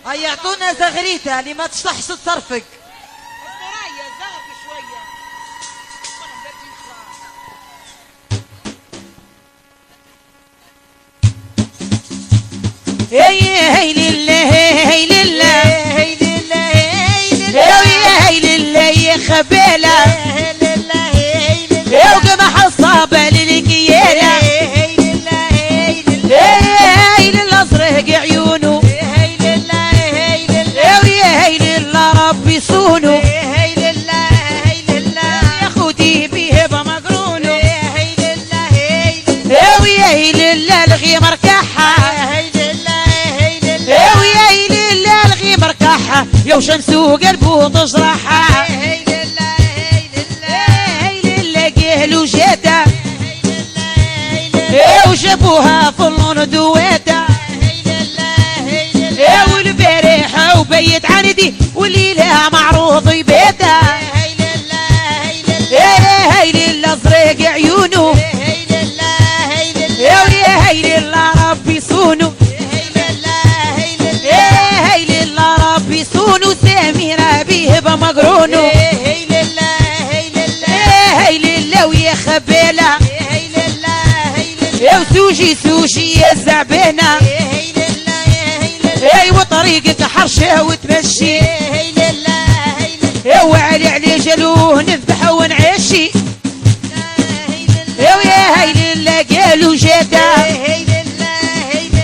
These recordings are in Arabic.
هيا اعطونا زغريتها اللي ما تشطحش تصرفق. هي لله هي لله هي لله هي لله يا خبيله يا وقمح الصابه للكياله هي لله صرق عيونه هي لله ربي يصونه يا خودي بيه بمقرونه هي لله الغي مركحها يا وشمسو قلبه تجرحها هي لله قهلو جاتا يا وجابوها في اللون دويتا يا والبارحة وبيت عندي والليلة معروض بيتا هي لله زرق عيونه يا هي لله ربي يصونه سميرة بيه بمقرونه هي لله ويا خبيلة يا وسوشي يا الزعبانة يا وطريقك حرشة وتمشي يا وعلي جلوه نذبح ونعشي يا هي لله قالوا جاتا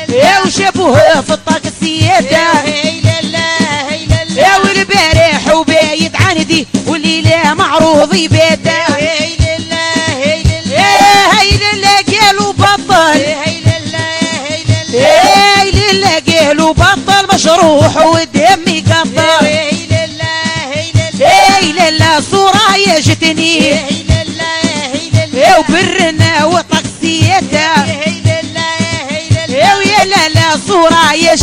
يا وشافوه في الطاكسياتا يا والبارح وبايت عندي والليلة معروضي بيتا هي لله قالوا بطل هي لله قالوا بطل مشروح ودمي قطر هي لله صورة يا جتني يا وبرنا وطقسيتها يا لله صورة يا